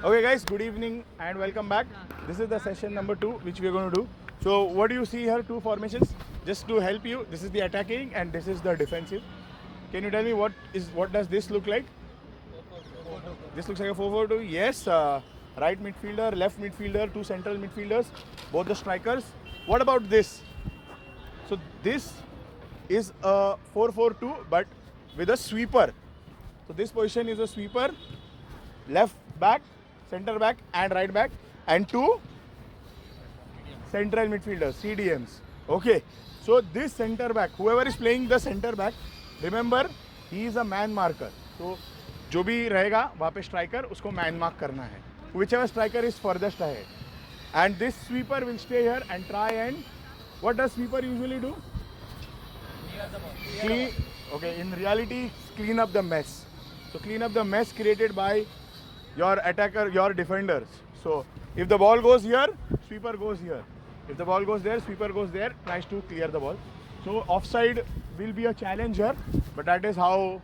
Okay guys, good evening and welcome back. This is the session number 2 which we are going to do. So what do you see here? Two formations. Just to help you, this is the attacking and this is the defensive. Can you tell me what does this look like? This looks like a 4-4-2. Yes, right midfielder, left midfielder, two central midfielders, both the strikers. What about this? So this is a 4-4-2 but with a sweeper. So this position is a sweeper, left back, center back and right back, and two central midfielders, CDMs. Okay, so this center back, whoever is playing the center back, remember he is a man marker. So जो भी रहेगा वहाँ पे striker उसको man mark करना है. Whichever striker is furthest ahead. And this sweeper will stay here and try and what does sweeper usually do? Clean. Okay, in reality, clean up the mess. So clean up the mess created by your attacker, your defenders. So if the ball goes here, sweeper goes here. If the ball goes there, sweeper goes there, tries to clear the ball. So offside will be a challenge here, but that is how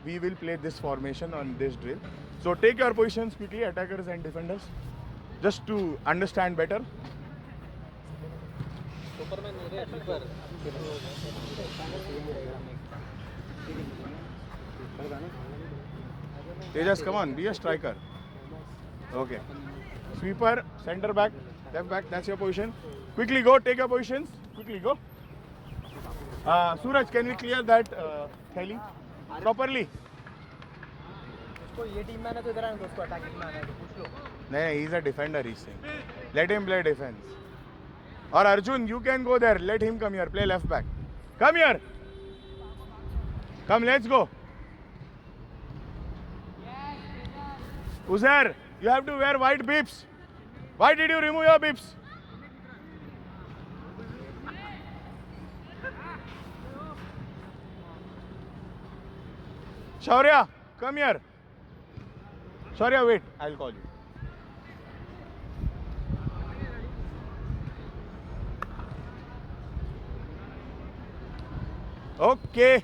we will play this formation on this drill. So take your positions quickly, attackers and defenders, just to understand better. Tejas, come on, be a striker. Okay. Sweeper, center back, left back, that's your position. Quickly go, take your positions. Quickly go. Suraj, can we clear that theli properly? ये team में आना तो इधर आना, उसको attacking में आना है तो पूछ लो. नहीं, he is a defender, he's saying. Let him play defense. Or Arjun, you can go there. Let him come here, play left back. Come here. Come, let's go. Uzair, you have to wear white bibs. Why did you remove your bibs? Shaurya, come here. Shaurya, wait, I'll call you. Okay,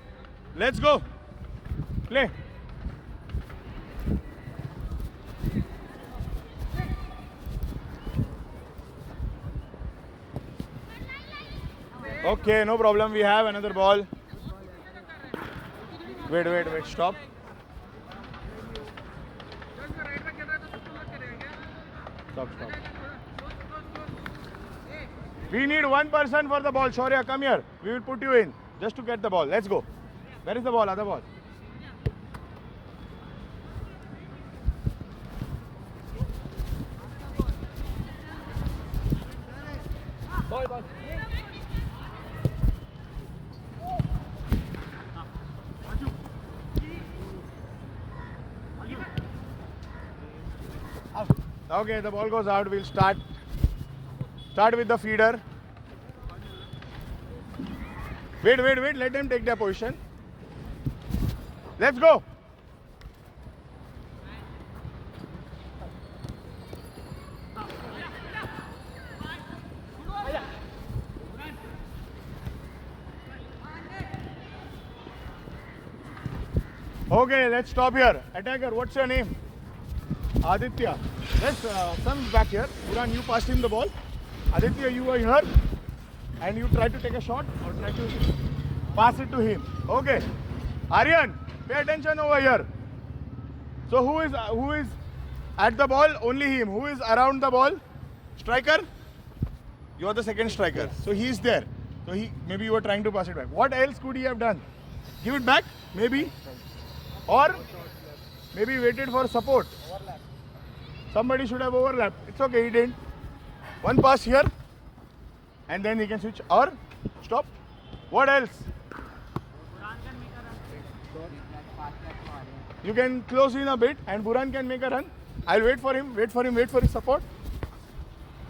let's go. Play. Okay, no problem. We have another ball. Wait, stop. Stop. We need one person for the ball. Shaurya, come here. We will put you in just to get the ball. Let's go. Where is the ball? Other ball. Ball Okay, the ball goes out. We'll start with the feeder. Wait. Let them take their position. Let's go. Okay, let's stop here. Attacker, what's your name? Aditya. Let's come back here. Buran, you passed him the ball. Aditya, you are here. And you try to take a shot or try to pass it to him. Okay. Aryan, pay attention over here. So who is at the ball? Only him. Who is around the ball? Striker? You are the second striker. So he is there. So maybe you were trying to pass it back. What else could he have done? Give it back? Maybe. Or maybe waited for support. Somebody should have overlapped. It's okay, he didn't. One pass here and then he can switch or stop. What else? You can close in a bit and Buran can make a run. I'll wait for his support.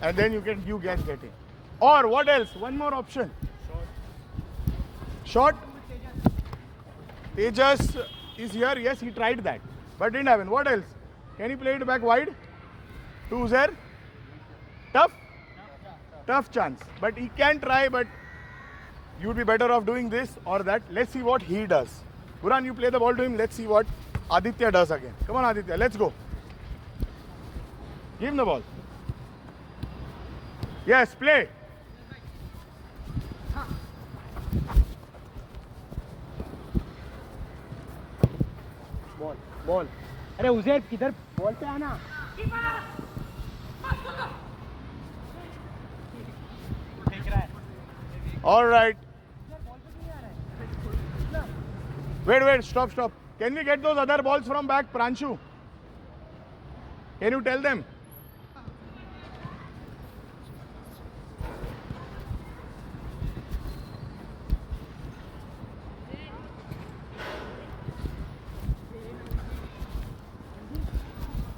And then you guys get in. Or what else? One more option. Short. Tejas is here. Yes, he tried that. But didn't happen. What else? Can he play it back wide? To Uzair? Tough chance. But he can try, but you would be better off doing this or that. Let's see what he does. Buran, you play the ball to him. Let's see what Aditya does again. Come on, Aditya. Let's go. Give him the ball. Yes, play. Ball ball अरे उजेर किधर ball पे आना देख रहा है All right. Wait, stop. Can we get those other balls from back, Pranshu? Can you tell them?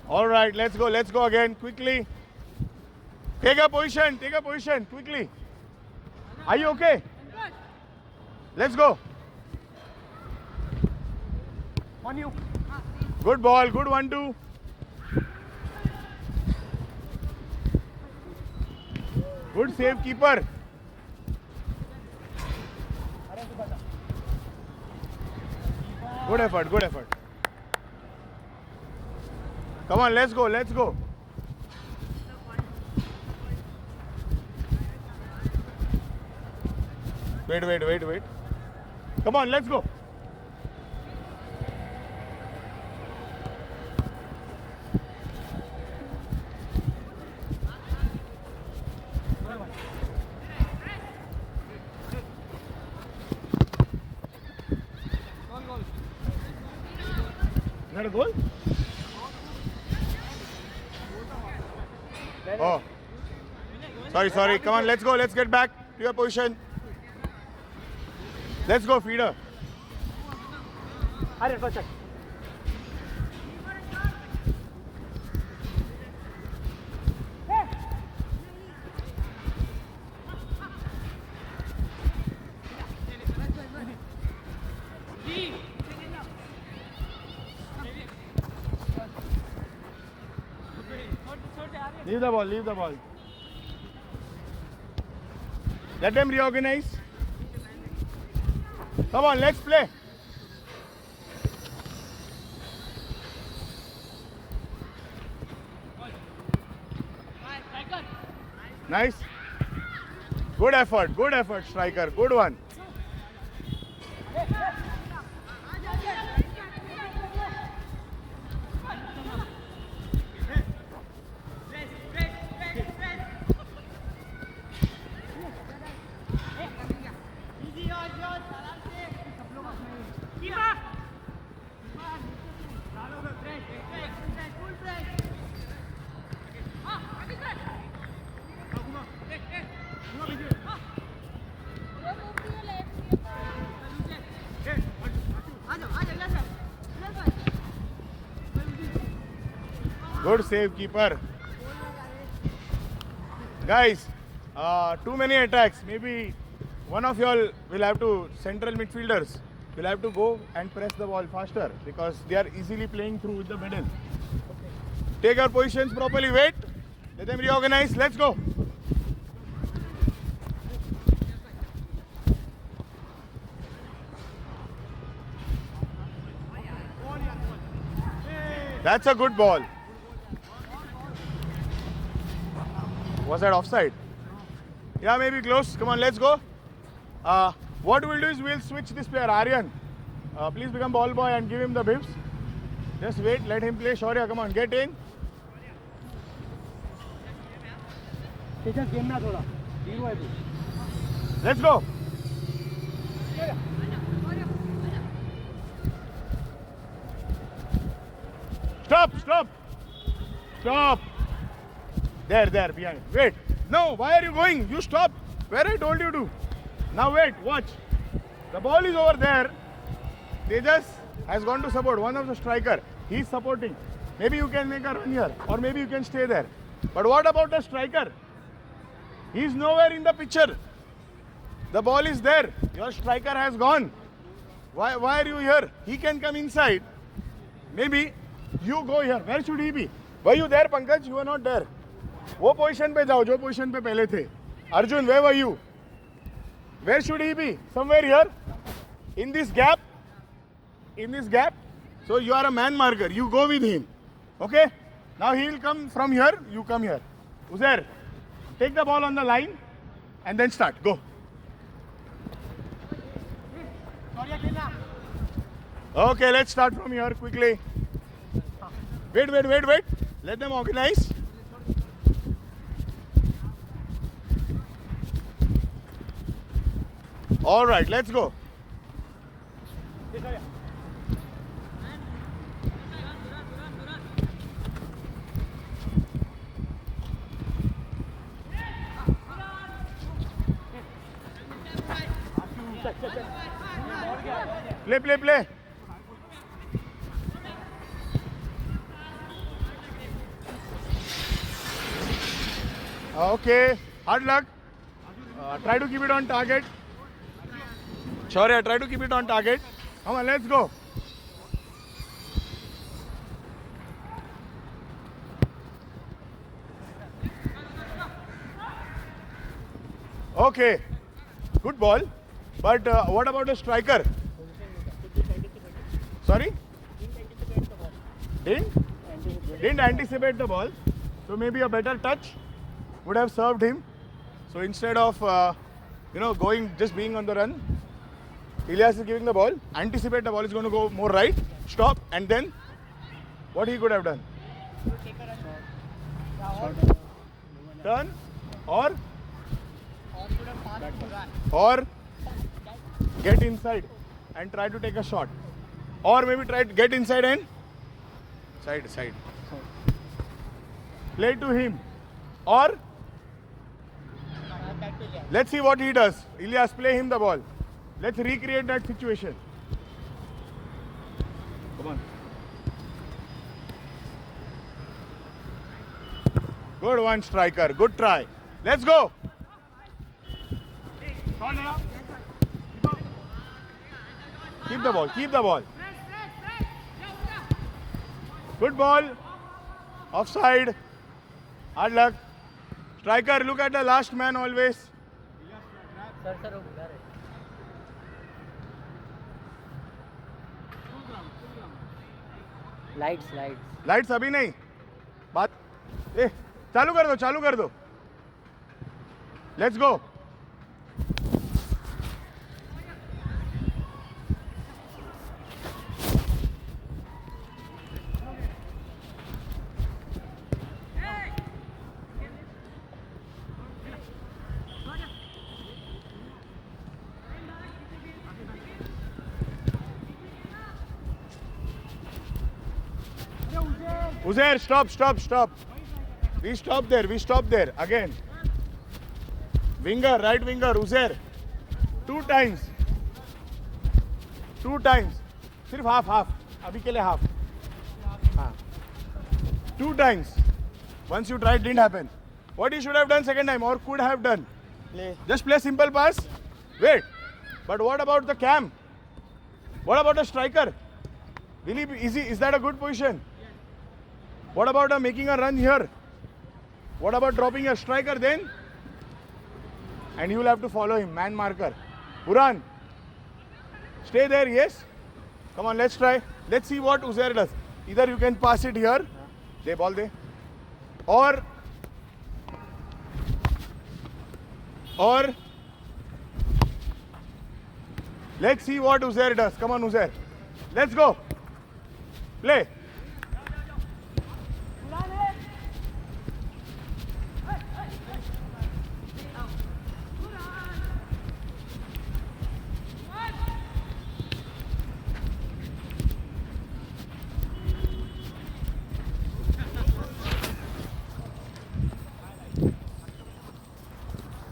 All right, let's go again, quickly. Take a position, quickly. Are you okay? Let's go. on you Good ball, good 1-2. Good save, keeper. Good effort. Come on, let's go. Wait. Come on, let's go. Is that a goal? Oh. Sorry. Come on, let's go. Let's get back to your position. Let's go, feeder. अरे बच्चा Leave the ball. Let them reorganize. Come on, let's play. Nice. Good effort, striker. Good one. Good save, keeper. Guys, too many attacks. Maybe one of y'all will have to, central midfielders, will have to go and press the ball faster because they are easily playing through with the middle. Take your positions properly. Wait. Let them reorganize. Let's go. That's a good ball. Was that offside? Yeah, maybe close. Come on, let's go. What we'll do is we'll switch this player, Aryan. Please become ball boy and give him the bibs. Just wait, let him play. Shaurya, come on, get in. Tejas game ना थोड़ा धीरू है तू Let's go. Stop. There, behind. Wait. No, why are you going? You stop. Where I told you to. Now wait, watch. The ball is over there. Tejas has gone to support. One of the striker. He's supporting. Maybe you can make a run here. Or maybe you can stay there. But what about the striker? He's nowhere in the picture. The ball is there. Your striker has gone. Why are you here? He can come inside. Maybe you go here. Where should he be? Were you there, Pankaj? You were not there. वो position पे जाओ जो position पे पहले थे. Arjun, where were you? Where should he be? Somewhere here. In this gap. So you are a man marker. You go with him. Okay? Now he will come from here, you come here. Uzair, take the ball on the line and then start. Go. Okay, let's start from here quickly. Wait. Let them organize. All right, let's go. Play. Okay, hard luck. Try to keep it on target. Shaurya, try to keep it on target. Come on, let's go. Okay, good ball. But what about the striker? Sorry? Didn't anticipate the ball. So maybe a better touch would have served him. So instead of just being on the run, Ilyas is giving the ball. Anticipate the ball is going to go more right. Stop, and then what he could have done? Turn or get inside and try to take a shot, or maybe try to get inside and side. Play to him, or let's see what he does. Ilyas, play him the ball. Let's recreate that situation. Come on. Good one, striker. Good try. Let's go. Keep the ball. Good ball. Offside. Hard luck. Striker, look at the last man always. Sir, lights अभी नहीं बात चालू कर दो let's go Uzair, stop. We stop there. Again. Winger, right winger, Uzair. Two times. सिर्फ half. अभी के लिए half. हाँ. 2 times. Once you tried, didn't happen. What he should have done second time or could have done? Just play simple pass. Wait. But what about the cam? What about the striker? Really easy. Is that a good position? What about making a run here? What about dropping a striker then? And you will have to follow him, man marker. Buran, stay there, yes? Come on, let's try. Let's see what Uzair does. Either you can pass it here, they ball there, or let's see what Uzair does. Come on, Uzair. Let's go. Play.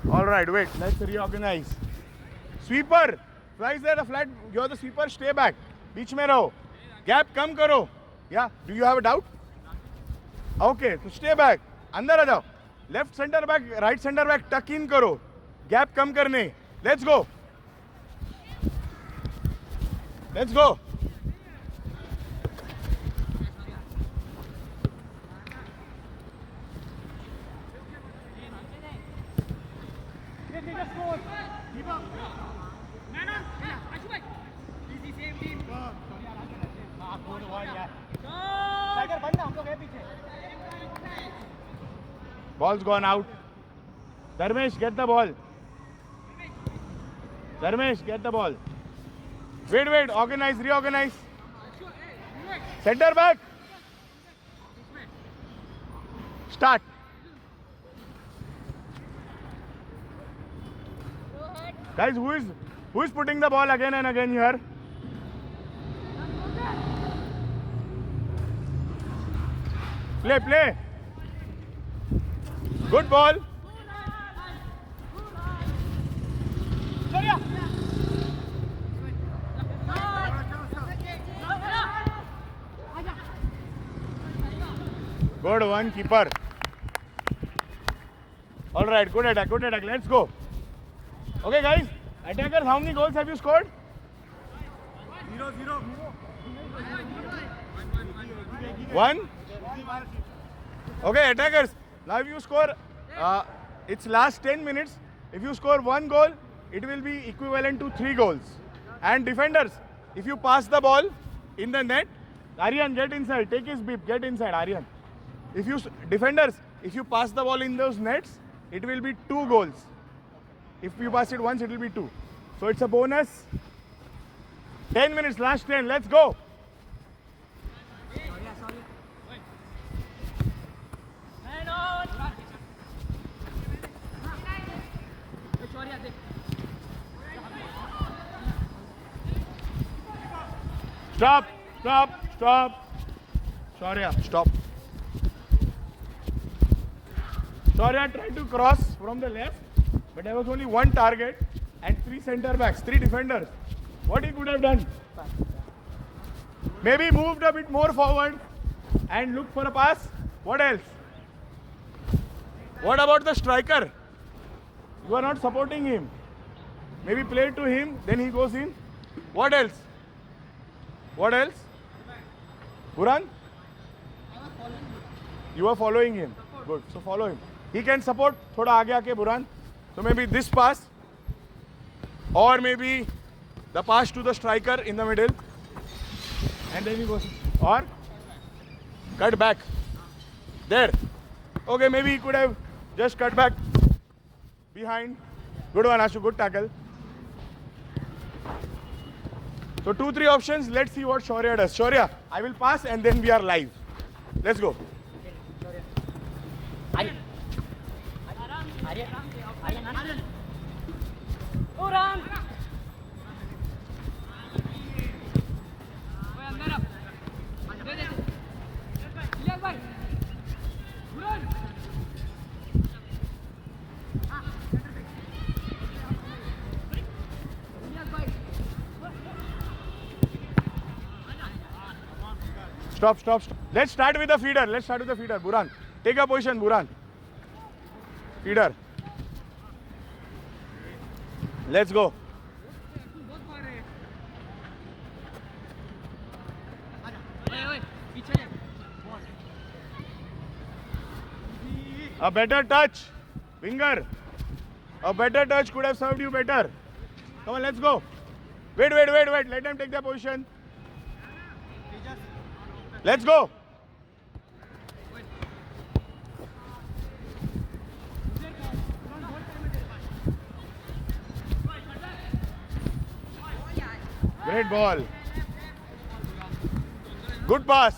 All right, wait, let's reorganize. Sweeper, why is there a flat? You're the sweeper, stay back. बीच में रहो. Gap कम करो. Yeah, do you have a doubt? Okay, so stay back. अंदर आ जाओ. Left center back, right center back, tuck in करो. Gap कम करने. Let's go. Tiger बनना हम लोग है पीछे Ball's gone out. Dharmesh, get the ball. Dharmesh, get the ball. Wait, organize, reorganize. Center back. Start. Guys, who is putting the ball again and again here? Play. Good ball. Good one, keeper. All right, good attack. Let's go. Okay, guys. Attackers, how many goals have you scored? 0-0. 1. Okay, attackers. Now if you score, it's last 10 minutes. If you score 1 goal, it will be equivalent to 3 goals. And defenders, if you pass the ball in the net, Aryan, get inside. Take his beep. Get inside, Aryan. Defenders, if you pass the ball in those nets, it will be 2 goals. If you pass it once, it will be 2. So it's a bonus. 10 minutes, last 10. Let's go. Stop. Shaurya, stop. Shaurya tried to cross from the left, but there was only one target and 3 centre backs, 3 defenders. What he could have done? Maybe moved a bit more forward and looked for a pass. What else? What about the striker? You are not supporting him. Maybe play to him, then he goes in. What else? Buran? You are following him. Good. So follow him. He can support. Thoda aage aake Buran. So maybe this pass, or maybe the pass to the striker in the middle, and then he goes, or cut back. There. Okay, maybe he could have just cut back behind. Good one, Ashu. Good tackle. So 2-3 options. Let's see what Shaurya does. Shaurya, I will pass and then we are live. Let's go. Stop. Let's start with the feeder. Buran, take a position, Buran. Feeder. Let's go. A better touch, winger. A better touch could have served you better. Come on, let's go. Wait. Let them take their position. Let's go. Great ball. Good pass.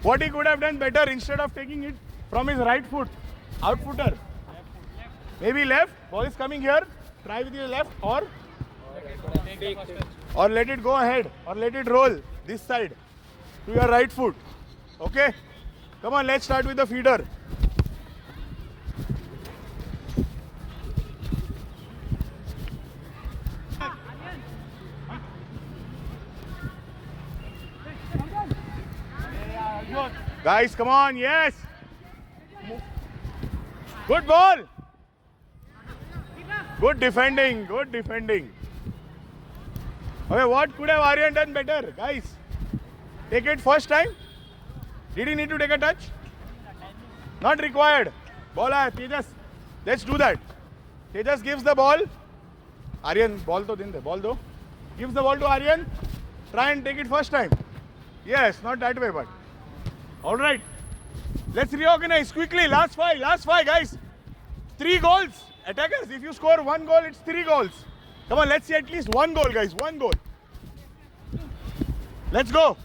What he could have done better, instead of taking it from his right foot, outfooter. Maybe left. Ball is coming here. Try with your left, or let it go ahead, or let it roll this side to your right foot. Okay? Come on, let's start with the feeder. Guys, come on, yes. Good ball. Good defending. Okay, what could have Aryan done better? Guys, take it first time. Did he need to take a touch? Not required. Ball aaya, Tejas. Let's do that. Tejas gives the ball. Aryan, ball to din de. Ball do. Gives the ball to Aryan. Try and take it first time. Yes, not that way, but. All right. Let's reorganize quickly. Last five, guys. 3 goals. Attackers, if you score 1 goal, it's 3 goals. Come on, let's see at least 1 goal, guys. 1 goal. Let's go.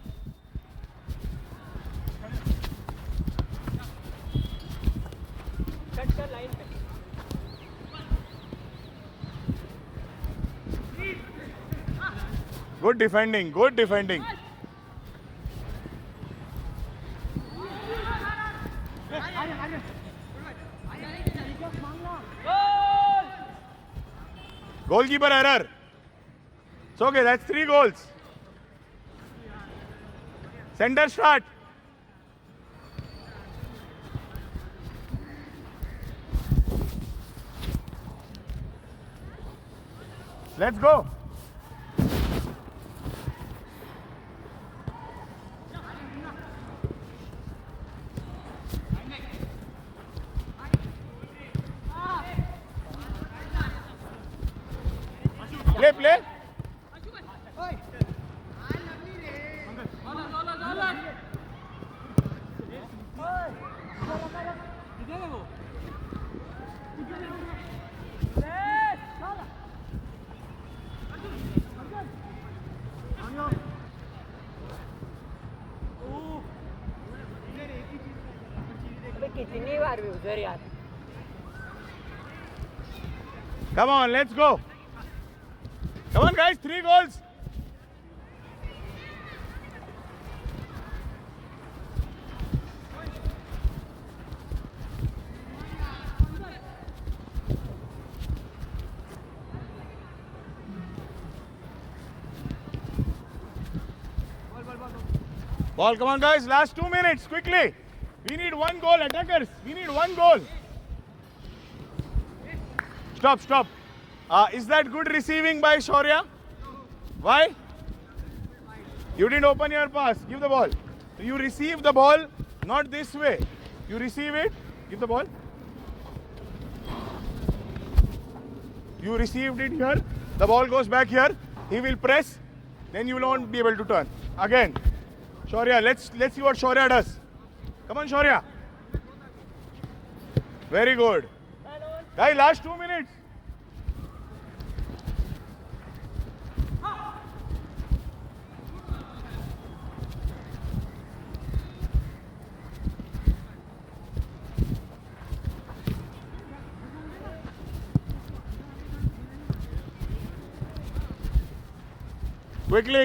Good defending, good defending. Goalkeeper error. It's okay, that's 3 goals. Center start. Let's go. Play. कितनी बार भी उधर यार Come on, let's go. Come on, guys, 3 goals. Ball, come on, guys, last 2 minutes, quickly. We need 1 goal, attackers. We need 1 goal. Stop. Is that good receiving by Shaurya? Why? You didn't open your pass. Give the ball. You receive the ball, not this way. You receive it. Give the ball. You received it here. The ball goes back here. He will press. Then you will not be able to turn. Again. Shaurya, let's see what Shaurya does. Come on, Shaurya. Very good. Guys, last 2 minutes.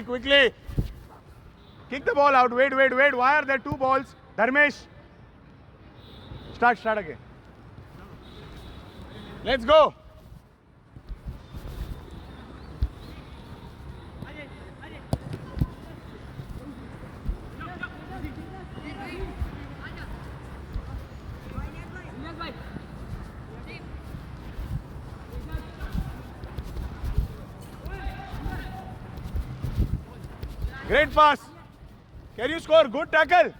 Quickly. Kick the ball out. Wait. Why are there 2 balls? Dharmesh. Start again. Let's go. Great pass. Can you score? Good tackle.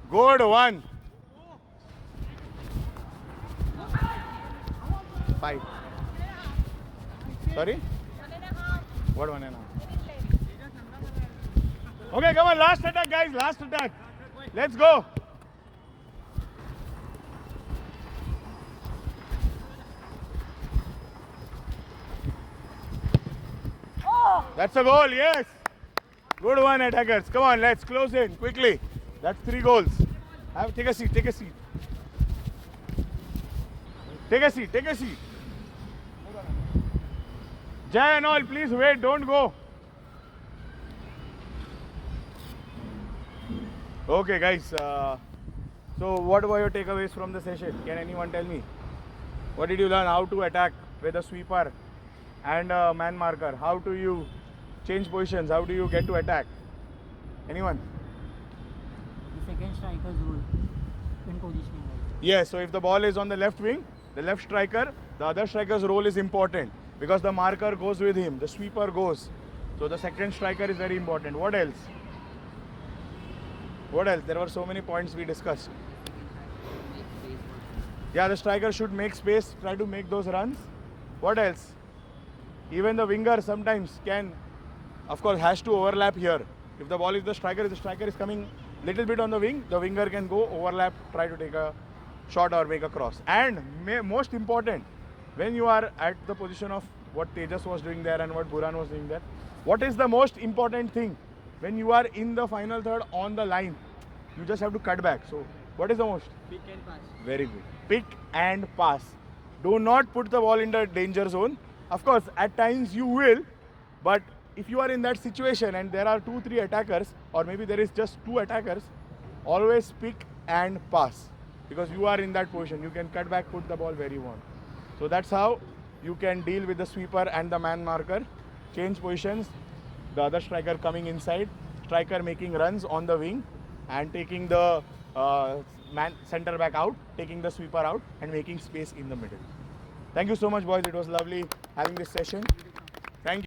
Good one. 5. Sorry? What 1.5? Okay, come on. Last attack, guys. Last attack. Let's go. That's a goal, yes. Good one, attackers. Come on, let's close in quickly. That's 3 goals. Take a seat. Take a seat. Jai and all, please wait. Don't go. Okay, guys. So, what were your takeaways from the session? Can anyone tell me? What did you learn? How to attack with a sweeper and a man marker? How do you change positions? How do you get to attack? Anyone? The second striker's role in positioning. Yes, so if the ball is on the left wing, the left striker, the other striker's role is important because the marker goes with him, the sweeper goes. So the second striker is very important. What else? There were so many points we discussed. Yeah, the striker should make space, try to make those runs. What else? Even the winger sometimes can, of course, has to overlap here. If the ball is the striker is coming little bit on the wing, the winger can go overlap, try to take a shot or make a cross. And most important, when you are at the position of what Tejas was doing there and what Buran was doing there, what is the most important thing when you are in the final third on the line? You just have to cut back. So what is the most? Pick and pass. Very good. Pick and pass. Do not put the ball in the danger zone. Of course, at times you will, but if you are in that situation and there are 2-3 attackers, or maybe there is just 2 attackers, always pick and pass, because you are in that position. You can cut back, put the ball where you want. So that's how you can deal with the sweeper and the man marker. Change positions, the other striker coming inside, striker making runs on the wing and taking the man center back out, taking the sweeper out and making space in the middle. Thank you so much, boys. It was lovely having this session.